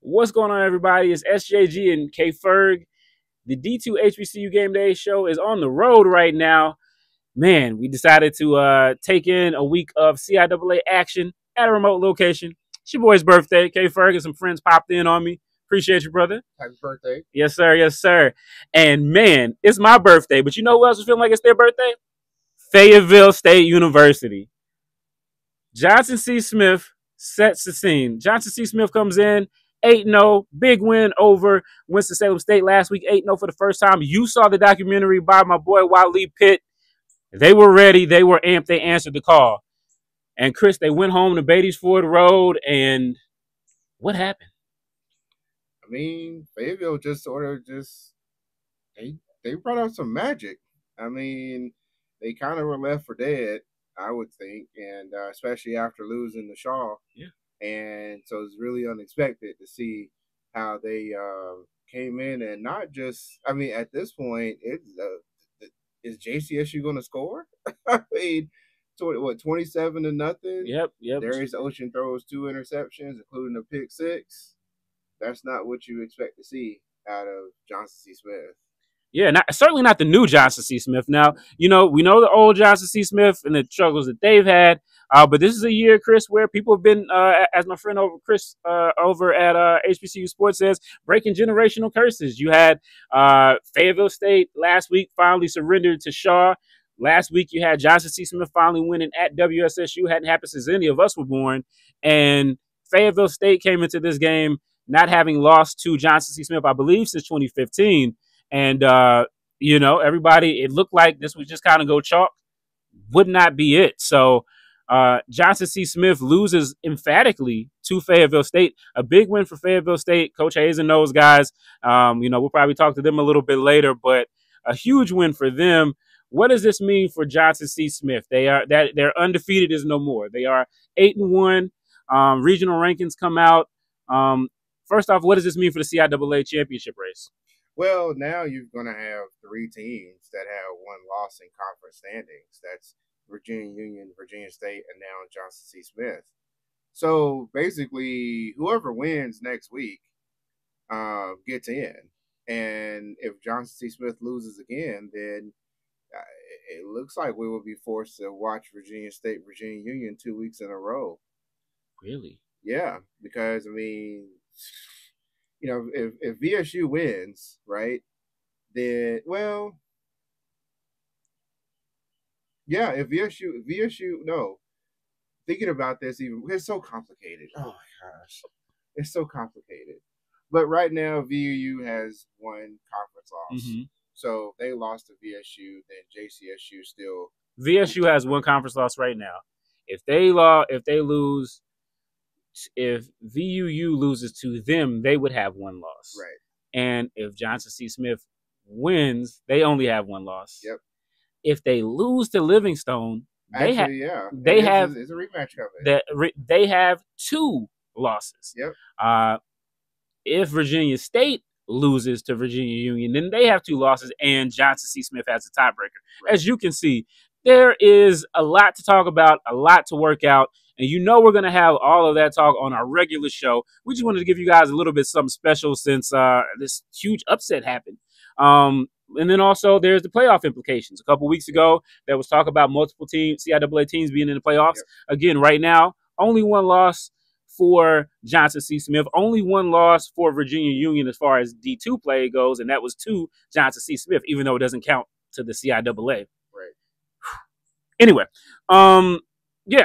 What's going on, everybody? It's SJG and K Ferg. The D2 HBCU Game Day show is on the road right now. Man, we decided to take in a week of CIAA action at a remote location. It's your boy's birthday. K Ferg and some friends popped in on me. Appreciate you, brother. Happy birthday. Yes, sir. Yes, sir. And man, it's my birthday. But you know who else is feeling like it's their birthday? Fayetteville State University. Johnson C. Smith sets the scene. Johnson C. Smith comes in 8-0, big win over Winston-Salem State last week, 8-0 for the first time. You saw the documentary by my boy Wally Pitt. They were ready. They were amped. They answered the call. And, Chris, they went home to Beatties Ford Road, and what happened? I mean, Fayetteville just sort of they brought out some magic. I mean, they kind of were left for dead, I would think, and especially after losing the Shaw. Yeah. And so it's really unexpected to see how they came in and not just. I mean, at this point, is JCSU going to score? I mean, 27-0? Yep. Darius Ocean throws 2 interceptions, including a pick 6. That's not what you expect to see out of Johnson C. Smith. Yeah, certainly not the new Johnson C. Smith. Now, we know the old Johnson C. Smith and the struggles that they've had. But this is a year, Chris, where people have been, as my friend Chris over at HBCU Sports says, breaking generational curses. You had Fayetteville State last week finally surrendered to Shaw. Last week you had Johnson C. Smith finally winning at WSSU. Hadn't happened since any of us were born. And Fayetteville State came into this game not having lost to Johnson C. Smith, I believe, since 2015. And, everybody, it looked like this would just kind of go chalk. Would not be it. So Johnson C. Smith loses emphatically to Fayetteville State. A big win for Fayetteville State. Coach Hayes and those guys, we'll probably talk to them a little bit later, but a huge win for them. What does this mean for Johnson C. Smith? They're undefeated is no more. They are 8-1. Regional rankings come out. First off, what does this mean for the CIAA championship race? Well, now you're going to have 3 teams that have 1 loss in conference standings. That's Virginia Union, Virginia State, and now Johnson C. Smith. So basically, whoever wins next week gets in. And if Johnson C. Smith loses again, then it looks like we will be forced to watch Virginia State, Virginia Union 2 weeks in a row. Really? Yeah, because, I mean, if VSU wins, right, then, well, yeah, if VSU, no, thinking about this, even, it's so complicated. Oh, my gosh. It's so complicated. But right now, VUU has 1 conference loss. Mm-hmm. So they lost to VSU, then JCSU still. VSU has 1 conference loss right now. If VUU loses to them, they would have 1 loss. Right. And if Johnson C. Smith wins, they only have 1 loss. Yep. If they lose to Livingstone, it's a rematch coming. They have 2 losses. Yep. If Virginia State loses to Virginia Union, then they have 2 losses, and Johnson C. Smith has a tiebreaker. Right. As you can see, there is a lot to talk about, a lot to work out, and we're going to have all of that talk on our regular show. We just wanted to give you guys a little bit something special since this huge upset happened. And then also there's the playoff implications. A couple weeks ago, there was talk about multiple CIAA teams being in the playoffs. Yep. Again, right now, only 1 loss for Johnson C. Smith, only 1 loss for Virginia Union as far as D2 play goes, and that was to Johnson C. Smith, even though it doesn't count to the CIAA. Right. Anyway,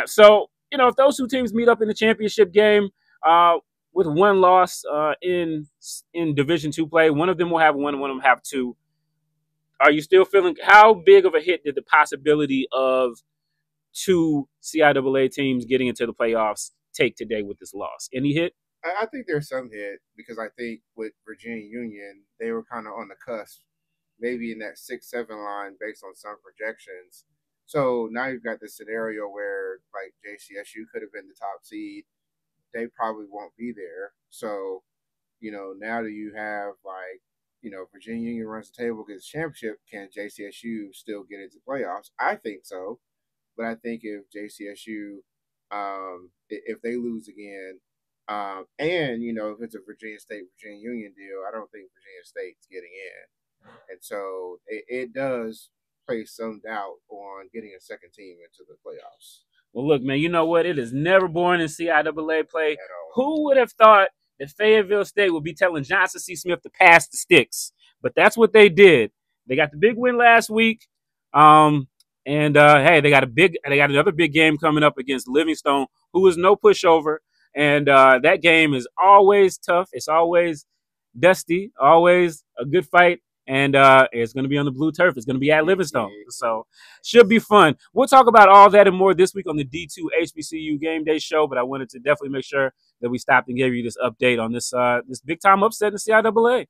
so, if those 2 teams meet up in the championship game with 1 loss in Division II play, one of them will have 1 of them have 2. Are you still feeling, how big of a hit did the possibility of 2 CIAA teams getting into the playoffs take today with this loss? Any hit? I think there's some hit because I think with Virginia Union, they were kind of on the cusp, maybe in that 6-7 line based on some projections. So now you've got this scenario where, like, JCSU could have been the top seed. They probably won't be there. So, now that you have, like, Virginia Union runs the table, gets the championship, can JCSU still get into playoffs? I think so. But I think if JCSU, if they lose again, And if it's a Virginia State Virginia Union deal, I don't think Virginia State's getting in, and so it does place some doubt on getting a second team into the playoffs. Well, look, man, you know what? It is never boring in CIAA play. At all. Who would have thought that Fayetteville State would be telling Johnson C. Smith to pass the sticks? But that's what they did. They got the big win last week. Hey, they got another big game coming up against Livingstone, who is no pushover. And that game is always tough. It's always dusty, always a good fight. And it's going to be on the blue turf. It's going to be at Livingstone. So should be fun. We'll talk about all that and more this week on the D2 HBCU Game Day Show. But I wanted to definitely make sure that we stopped and gave you this update on this big-time upset in the CIAA.